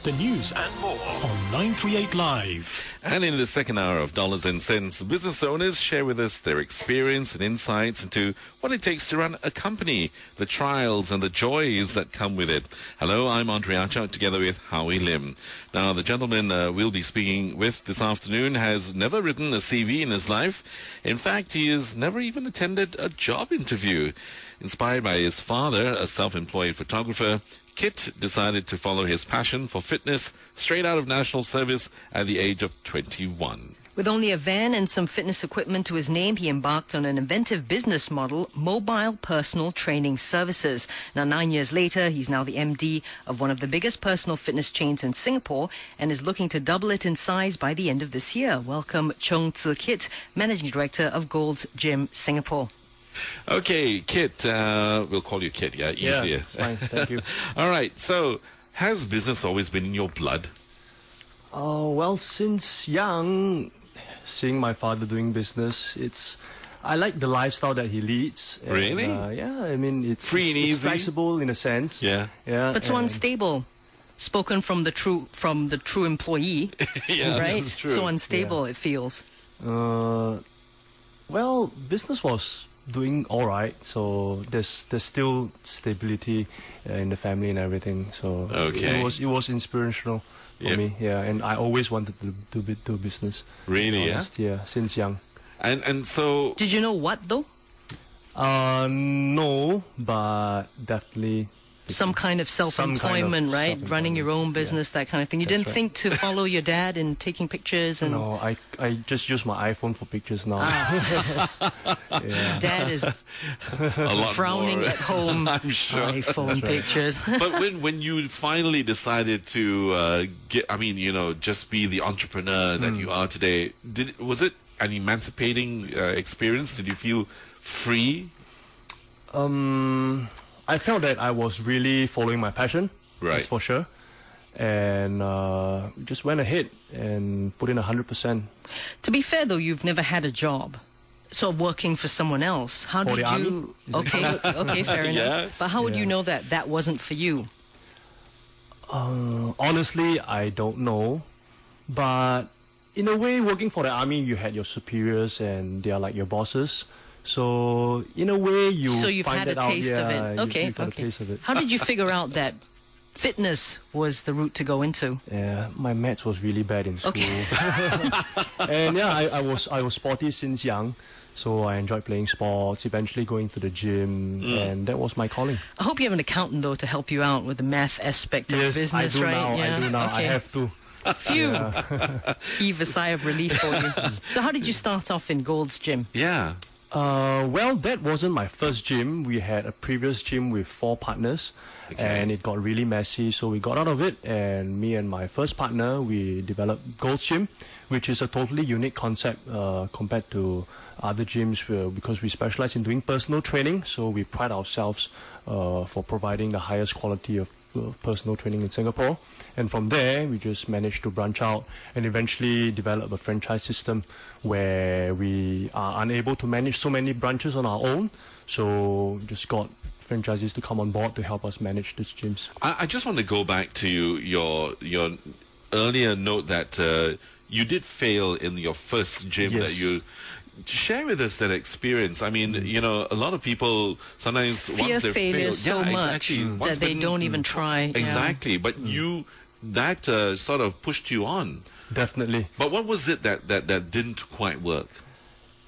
The news and more on 938 Live. And in the second hour of Dollars and Cents, business owners share with us their experience and insights into what it takes to run a company, the trials and the joys that come with it. Hello, I'm Andre Achak together with Howie Lim. Now, the gentleman we'll be speaking with this afternoon has never written a CV in his life. In fact, he has never even attended a job interview. Inspired by his father, a self-employed photographer, Khit decided to follow his passion for fitness straight out of national service at the age of 21. With only a van and some fitness equipment to his name, he embarked on an inventive business model, mobile personal training services. Now, 9 years later, he's now the MD of one of the biggest personal fitness chains in Singapore and is looking to double it in size by the end of this year. Welcome, Chung Tze Khit, Managing Director of Gold's Gym Singapore. Okay, Khit, we'll call you Khit, yeah? Easier. Yeah, it's fine, thank you. All right, so has business always been in your blood? Well, since young, seeing my father doing business, I like the lifestyle that he leads. And, really? Yeah, I mean, it's free and easy, flexible in a sense. Yeah. But so unstable. Spoken from the true employee, yeah, right? That's true. So unstable, it feels. Well, business was doing all right, so there's still stability in the family and everything. So okay. it was inspirational for me. Yeah, and I always wanted to do business. Really? Yeah, since young. And so did you know what though? No, but definitely some kind of self-employment, right? Running your own business, that kind of thing. You didn't think to follow your dad in taking pictures? And no, I just use my iPhone for pictures now. Yeah. Dad is frowning at home. I'm sure. iPhone pictures. But when you finally decided to just be the entrepreneur that you are today, was it an emancipating experience? Did you feel free? I felt that I was really following my passion, right? That's for sure, and just went ahead and put in 100%. To be fair, though, you've never had a job, sort of working for someone else. How did you? Okay, fair enough. Yes. But how would you know that wasn't for you? Honestly, I don't know, but in a way, working for the army, you had your superiors and they are like your bosses. So in a way, you've had a taste of it. Okay. A taste of it. How did you figure out that fitness was the route to go into? Yeah, my maths was really bad in school. Okay. And yeah, I was sporty since young, so I enjoyed playing sports. Eventually going to the gym, and that was my calling. I hope you have an accountant though to help you out with the math aspect of business, I do right? Now. Yeah. I do now. Okay. I have to. Phew! Heave a sigh of relief for you. So how did you start off in Gold's Gym? Yeah. Well, that wasn't my first gym. We had a previous gym with 4 partners, and it got really messy, so we got out of it, and me and my first partner, we developed Gold's Gym, which is a totally unique concept compared to other gyms because we specialize in doing personal training, so we pride ourselves for providing the highest quality of personal training in Singapore. And from there, we just managed to branch out and eventually develop a franchise system where we are unable to manage so many branches on our own. So just got franchisees to come on board to help us manage these gyms. I just want to go back to your earlier note that you did fail in your first gym. Yes. That you share with us that experience. I mean, a lot of people sometimes once they fail, so much that they don't even try. Exactly, but that sort of pushed you on. Definitely. But what was it that didn't quite work?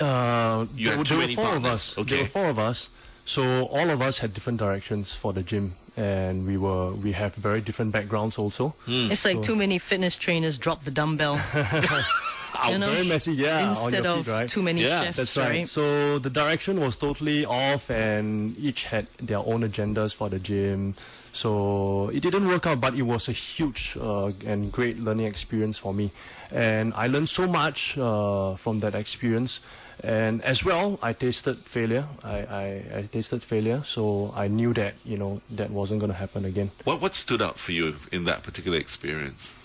You had too many 4 of us. Okay. There were 4 of us. So all of us had different directions for the gym, and we have very different backgrounds also. It's like too many fitness trainers drop the dumbbell. Very messy, yeah. Instead on your of feet, right? too many chefs, that's right. So the direction was totally off, and each had their own agendas for the gym. So it didn't work out, but it was a huge and great learning experience for me. And I learned so much from that experience. And as well, I tasted failure. I tasted failure, so I knew that that wasn't going to happen again. What stood out for you in that particular experience?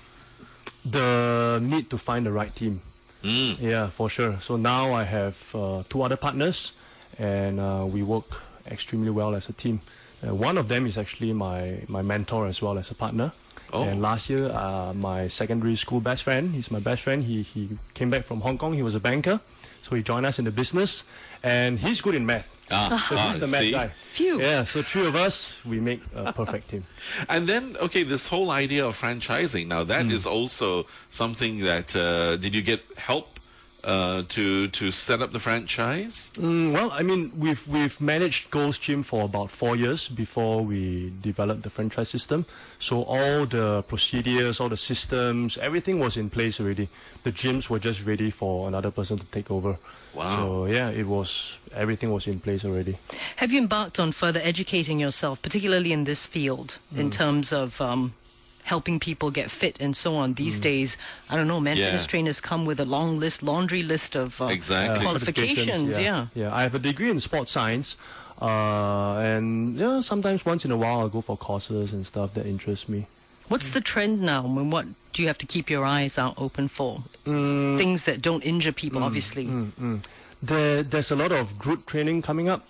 The need to find the right team. Yeah, for sure. So now I have 2 other partners, and we work extremely well as a team. One of them is actually my mentor as well as a partner. Oh. And last year, my secondary school best friend, he's my best friend, he came back from Hong Kong. He was a banker, so he joined us in the business, and he's good in math. So he's the math see? guy. Phew. Yeah, so three of us, we make a perfect team. And then, okay, this whole idea of franchising, now that is also something that, did you get help to set up the franchise? Well, I mean, we've managed Gold's Gym for about 4 years before we developed the franchise system. So all the procedures, all the systems, everything was in place already. The gyms were just ready for another person to take over. Wow. So yeah, everything was in place already. Have you embarked on further educating yourself, particularly in this field, in terms of helping people get fit and so on? These days, I don't know, fitness trainers come with a laundry list of Exactly. qualifications. Yeah, I have a degree in sports science, and yeah, sometimes once in a while I'll go for courses and stuff that interest me. What's the trend now? I mean, what do you have to keep your eyes out open for? Things that don't injure people, obviously. There's a lot of group training coming up.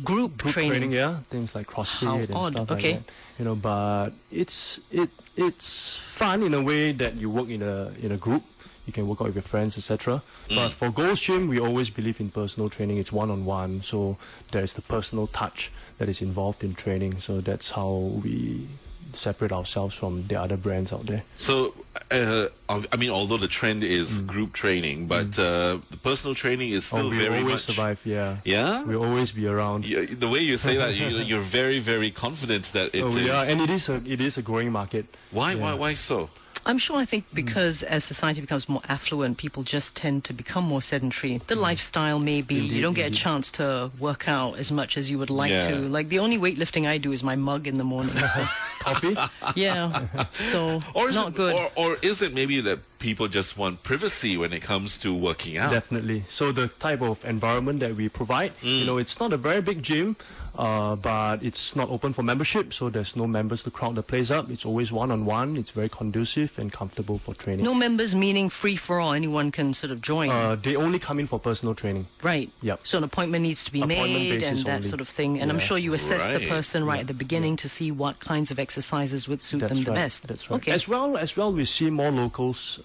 Group training. Yeah, things like CrossFit How and odd. stuff Okay. like that. You know, but it's fun in a way that you work in a group. You can work out with your friends, etc. But for Gold's Gym, we always believe in personal training. It's one-on-one, so there's the personal touch that is involved in training. So that's how we separate ourselves from the other brands out there. So, I mean, although the trend is group training, but the personal training is still we very always much... survive, yeah. Yeah? We'll always be around. The way you say that, you're very, very confident that it is. We are, and it is a growing market. Why so? I think because as society becomes more affluent, people just tend to become more sedentary. The lifestyle maybe, you don't get a chance to work out as much as you would like to. Like the only weightlifting I do is my mug in the morning. So. Coffee? Yeah, so not good. Or is it maybe that people just want privacy when it comes to working out? Definitely. So the type of environment that we provide, it's not a very big gym, but it's not open for membership, so there's no members to crowd the place up. It's always one-on-one. It's very conducive and comfortable for training. No members meaning free for all. Anyone can sort of join. They only come in for personal training. Right. Yep. So an appointment needs to be made and that only. sort of thing. And I'm sure you assess the Right. person at the beginning to see what kinds of exercises would suit them the best. That's right. Okay. As well, we see more locals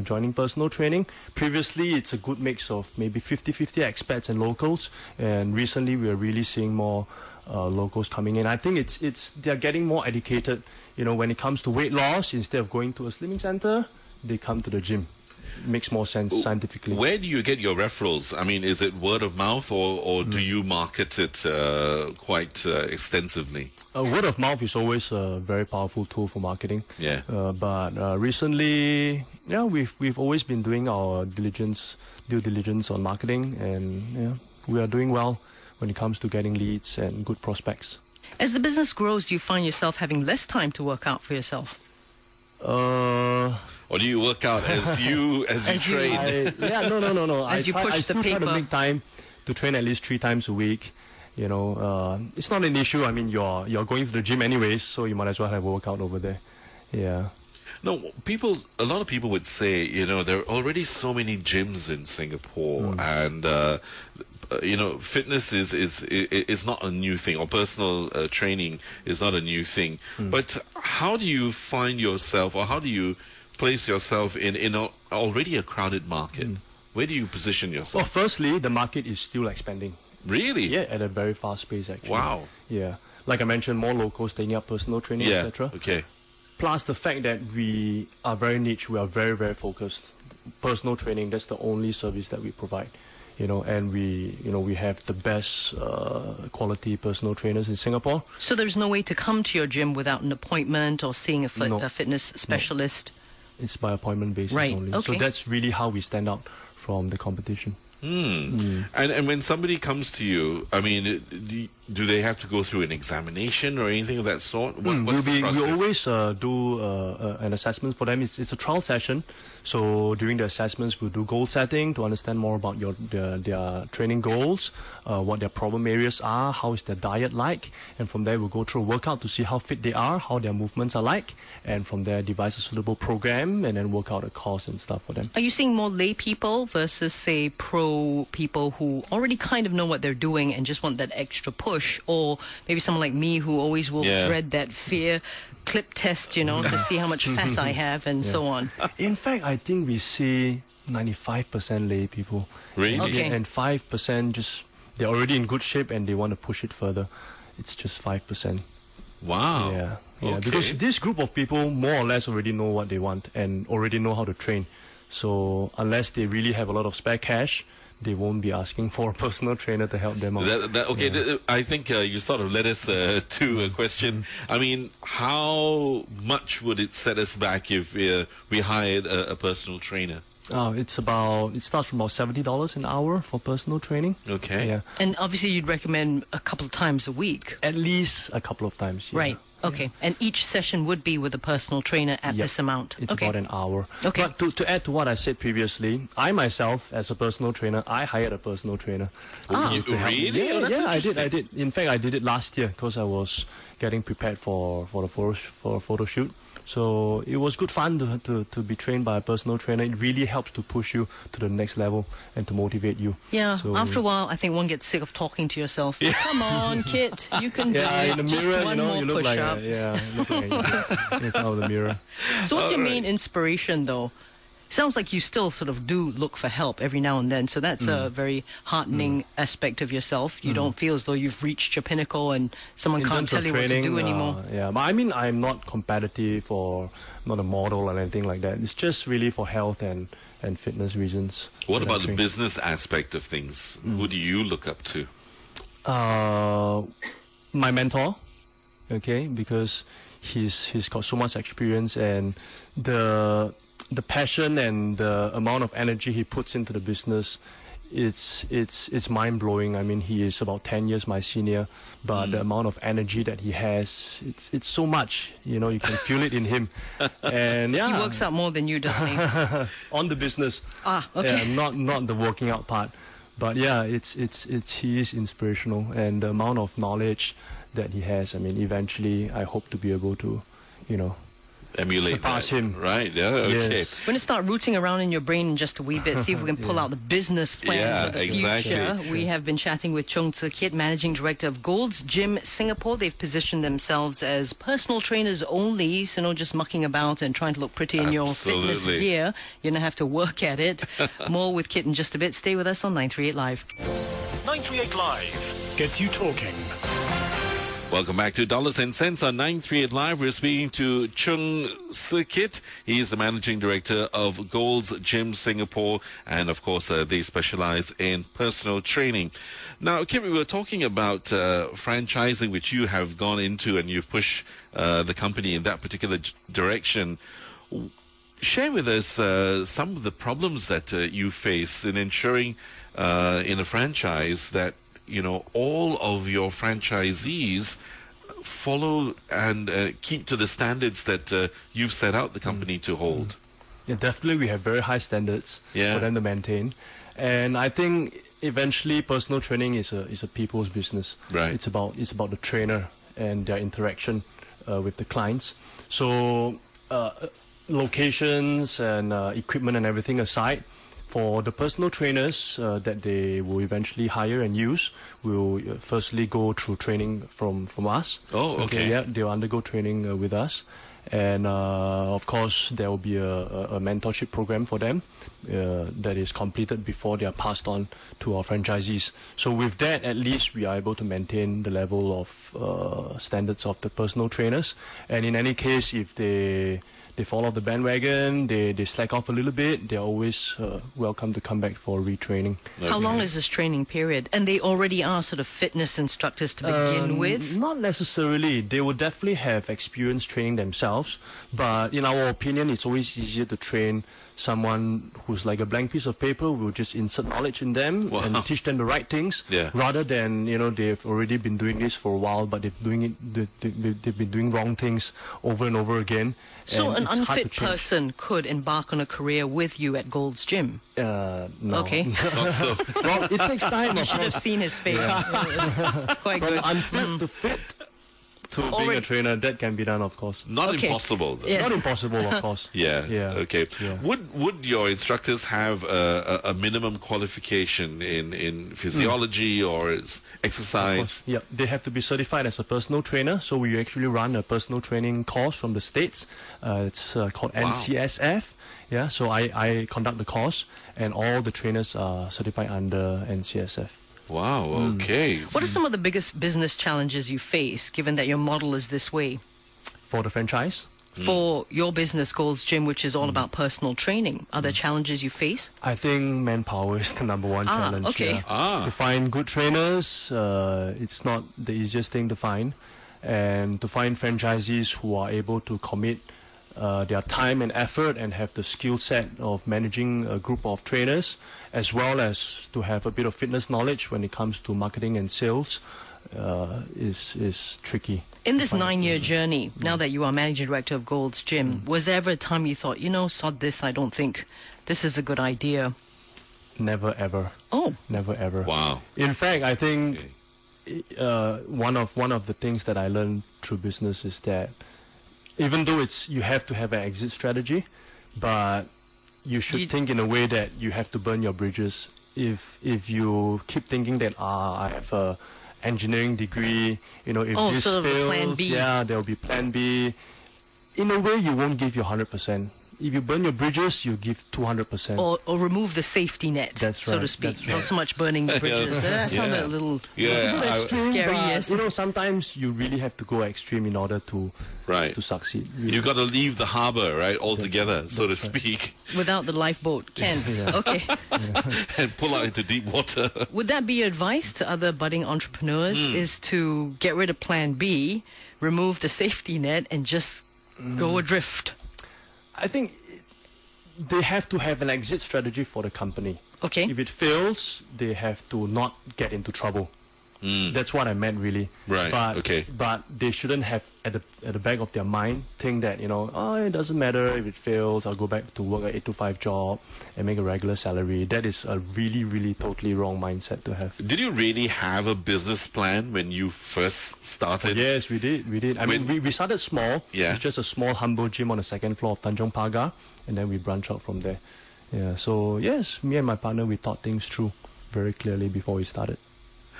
joining personal training. Previously, it's a good mix of maybe 50-50 expats and locals. And recently, we are really seeing more locals coming in. I think they're getting more educated. You know, when it comes to weight loss, instead of going to a slimming center, they come to the gym. It makes more sense scientifically. Where do you get your referrals? I mean, is it word of mouth or do you market it quite extensensively? Word of mouth is always a very powerful tool for marketing. Yeah. But recently, we've always been doing our due diligence on marketing, and we are doing well when it comes to getting leads and good prospects. As the business grows, do you find yourself having less time to work out for yourself? Or do you work out as you train? No. As you push I the still try to paper. make time to train at least 3 times a week. You know, it's not an issue. I mean, you're going to the gym anyways, so you might as well have a workout over there. Yeah. No, a lot of people would say, there are already so many gyms in Singapore, and fitness is not a new thing, or personal training is not a new thing. But how do you find yourself, or how do you place yourself in already a crowded market? Where do you position Well, yourself? firstly, the market is still expanding. Really? Yeah, at a very fast pace, actually. Wow. Yeah. Like I mentioned, more locals taking up personal training, Yeah. etc. Okay. Plus the fact that we are very niche, we are very, very focused. Personal training, that's the only service that we provide. And we have the best quality personal trainers in Singapore. So there's no way to come to your gym without an appointment or seeing a fitness specialist? It's by appointment basis Right, only. okay. So that's really how we stand out from the competition. And when somebody comes to you, I mean, do they have to go through an examination or anything of that sort? What's the process? We always do an assessment for them. It's a trial session. So during the assessments, we'll do goal setting to understand more about their training goals, what their problem areas are, how is their diet like, and from there we'll go through a workout to see how fit they are, how their movements are like, and from there devise a suitable program and then work out a course and stuff for them. Are you seeing more lay people versus, say, pro people who already kind of know what they're doing and just want that extra push? push, or maybe someone like me who always will dread that fear clip test, to see how much fat I have and so on. In fact, I think we see 95% lay people. Really? Okay. And 5% just, they're already in good shape and they want to push it further. It's just 5%. Wow. Yeah. Okay. Because this group of people more or less already know what they want and already know how to train. So unless they really have a lot of spare cash, they won't be asking for a personal trainer to help them out. I think you sort of led us to a question. I mean, how much would it set us back if we hired a personal trainer? It starts from about $70 an hour for personal training. Okay. Yeah. And obviously you'd recommend a couple of times a week. At least a couple of times. Yeah. Right. Okay. And each session would be with a personal trainer at this amount. It's okay. about an hour. Okay. But to add to what I said previously, I myself, as a personal trainer, I hired a personal trainer. Really? Yeah, Oh, that's I interesting. did. In fact, I did it last year because I was getting prepared for a photo shoot. So it was good fun to be trained by a personal trainer. It really helps to push you to the next level and to motivate you. Yeah, So, after a while, I think one gets sick of talking to yourself. Come on, Kit, you can do yeah, it. in the Just mirror, one more you look like push-up. looking out of the mirror. So what's your main inspiration, though? Sounds like you still sort of do look for help every now and then, so that's a very heartening aspect of yourself. You don't feel as though you've reached your pinnacle and someone In can't terms of tell you what to do anymore. Yeah, but I mean, I'm not competitive or not a model or anything like that. It's just really for health and fitness reasons. What that I about the train. business aspect of things? Who do you look up to? My mentor, okay, because he's got so much experience and the passion and the amount of energy he puts into the business, it's mind blowing. I mean, he is about 10 years my senior, but the amount of energy that he has, it's so much. You can feel it in him. And He works out more than you, doesn't he? on the business. Okay. Yeah, not the working out part. But yeah, he is inspirational, and the amount of knowledge that he has. I mean, eventually, I hope to be able to, Emulate surpass that, him. right? Yeah. Okay. Yes. We're going to start rooting around in your brain in just a wee bit, see if we can pull out the business plan Yeah, for the exactly. future. We have been chatting with Chung Tze Khit, Managing Director of Gold's Gym Singapore. They've positioned themselves as personal trainers only, so not just mucking about and trying to look pretty in your fitness Absolutely. gear. You're going to have to work at it. More with Khit in just a bit. Stay with us on 938 Live. 938 Live gets you talking. Welcome back to Dollars and Cents on 938 Live. We're speaking to Chung Tze Khit. He's the Managing Director of Gold's Gym Singapore, and of course they specialize in personal training. Now, Kit, we were talking about franchising, which you have gone into, and you've pushed the company in that particular direction. Share with us some of the problems that you face in ensuring in a franchise that all of your franchisees follow and keep to the standards that you've set out the company to hold. Yeah, definitely we have very high standards Yeah. for them to maintain. And I think eventually personal training is a people's business. Right. It's about the trainer and their interaction with the clients. So locations and equipment and everything aside, for the personal trainers that they will eventually hire and use, will firstly go through training from us. Oh, okay. Yeah, they'll undergo training with us. And of course, there will be a mentorship program for them that is completed before they are passed on to our franchisees. So with that, at least we are able to maintain the level of standards of the personal trainers. And in any case, if they fall off the bandwagon, they slack off a little bit, they're always welcome to come back for retraining. How long is this training period? And they already are sort of fitness instructors to begin with? Not necessarily. They will definitely have experience training themselves, but in our opinion, it's always easier to train someone who's like a blank piece of paper. We'll just insert knowledge in them Wow. and teach them the right things, Yeah. rather than they've already been doing this for a while, but they've been doing wrong things over and over again. So and an it's hard to unfit change. person could embark on a career with you at Gold's Gym. No. Okay. Not so. Well, it takes time. You of should have course. seen his face. It was quite From good. unfit to fit, to being a trainer, that can be done, of course. Not Okay. impossible, though. Yes. Not impossible, of course. Yeah. Okay. Yeah. Would your instructors have a minimum qualification in physiology or exercise? Yeah, they have to be certified as a personal trainer. So we actually run a personal training course from the States. It's called NCSF. Yeah, so I conduct the course, and all the trainers are certified under NCSF. Wow. Okay. What are some of the biggest business challenges you face, given that your model is this way? For the franchise, For your business, Gold's Gym, which is all about personal training, are there challenges you face? I think manpower is the number one challenge. Okay. Yeah. To find good trainers, it's not the easiest thing to find. And to find franchisees who are able to commit their time and effort and have the skill set of managing a group of trainers, as well as to have a bit of fitness knowledge when it comes to marketing and sales, is tricky. In this 9-year journey, now that you are managing director of Gold's Gym, was there ever a time you thought, sod this, I don't think this is a good idea? Never ever. Oh. Never ever. Wow. In fact, I think one of the things that I learned through business is that even though you have to have an exit strategy, but you should think in a way that you have to burn your bridges. If you keep thinking that I have a engineering degree, if this sort of a fails, plan B. yeah, there will be plan B. In a way, you won't give your 100%. If you burn your bridges, you give 200%. Or remove the safety net, That's so to right, speak. that's Not right. so much burning the bridges. That sounded a little Extreme, scary, but, yes. sometimes you really have to go extreme in order to succeed. You've got to leave the harbor, right, altogether, so to that's right. speak, Without the lifeboat. Ken, okay. and pull out into deep water. Would that be your advice to other budding entrepreneurs, is to get rid of plan B, remove the safety net, and just go adrift? I think they have to have an exit strategy for the company. Okay. If it fails, they have to not get into trouble. That's what I meant, really. Right, But, okay. But they shouldn't have at the back of their mind think that it doesn't matter if it fails. I'll go back to work an 8-to-5 job and make a regular salary. That is a really, really, totally wrong mindset to have. Did you really have a business plan when you first started? Yes, we did. I mean, we started small. Yeah. It's just a small, humble gym on the second floor of Tanjong Pagar, and then we branch out from there. Yeah. So yes, me and my partner, we thought things through very clearly before we started.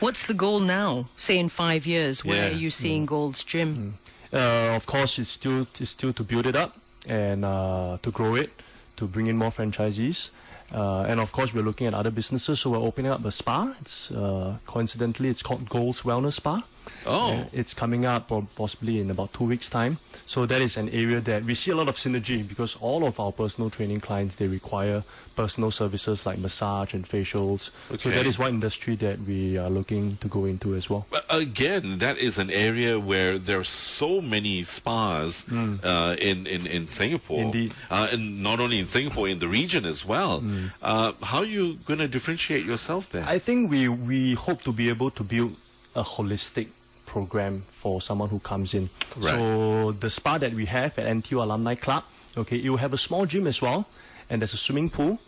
What's the goal now? Say in 5 years, where Yeah. are you seeing Gold's Gym? Of course, it's still to build it up and to grow it, to bring in more franchisees. And of course, we're looking at other businesses. So we're opening up a spa. It's coincidentally, it's called Gold's Wellness Spa. Oh. It's coming up possibly in about 2 weeks' time. So that is an area that we see a lot of synergy, because all of our personal training clients, they require personal services like massage and facials. So Okay. that is one industry that we are looking to go into as well. But again, that is an area where there are so many spas in Singapore. Indeed. And not only in Singapore, in the region as well. How are you going to differentiate yourself there? I think we hope to be able to build a holistic program for someone who comes in. Right. So the spa that we have at NTU Alumni Club, okay, it will have a small gym as well, and there's a swimming pool.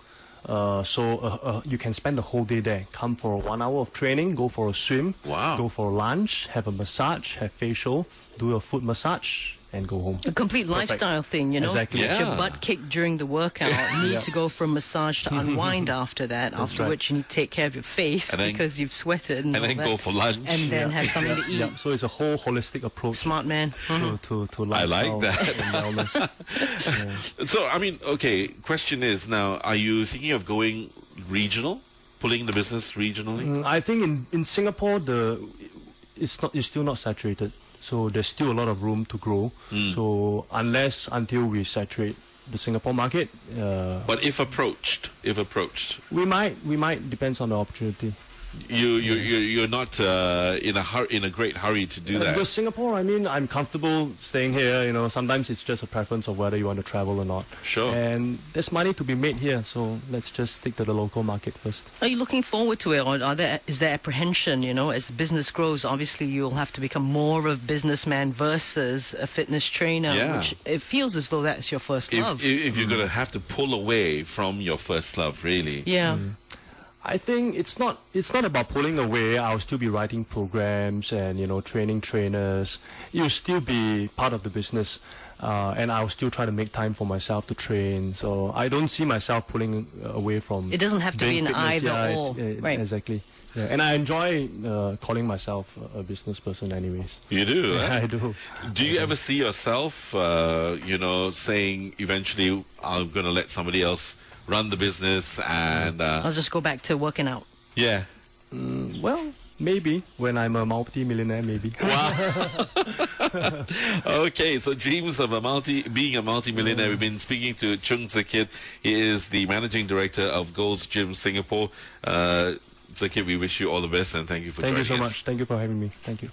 So you can spend the whole day there. Come for 1 hour of training, go for a swim, Wow. go for lunch, have a massage, have facial, do a foot massage, and go home. A complete lifestyle thing, Exactly. Get your Yeah. butt kicked during the workout, need to go for a massage to unwind after that, after right. which you need to take care of your face And then- because you've sweated. And and all then that. go for lunch. And then have something to eat. Yeah, so it's a whole holistic approach Smart man. to I like lifestyle that. and wellness. So, I mean, okay, question is now, are you thinking of going regional? Pulling the business regionally? I think in Singapore it's still not saturated, so there's still a lot of room to grow. So until we saturate the Singapore market, But if approached, we might depends on the opportunity. you're not in a great hurry to do that. Because Singapore, I mean, I'm comfortable staying here. Sometimes it's just a preference of whether you want to travel or not. Sure. And there's money to be made here, so let's just stick to the local market first. Are you looking forward to it, or is there apprehension? As business grows, obviously you'll have to become more of a businessman versus a fitness trainer, Yeah. which it feels as though that's your first love. If you're going to have to pull away from your first love, really. Yeah. I think it's not about pulling away. I'll still be writing programs and training trainers. You'll still be part of the business, and I'll still try to make time for myself to train. So I don't see myself pulling away from. It doesn't have to be being an fitness. either or. Right. Exactly. Yeah. And I enjoy calling myself a business person, anyways. You do? Yeah, Eh? I do. Do you ever see yourself, saying eventually I'm going to let somebody else run the business and... I'll just go back to working out. yeah. Well, maybe when I'm a multi-millionaire, maybe. Wow. Okay, so dreams of being a multi-millionaire. We've been speaking to Khit. He is the managing director of Gold's Gym Singapore. Khit, we wish you all the best and thank you for joining us. Thank you so much. Thank you for having me. Thank you.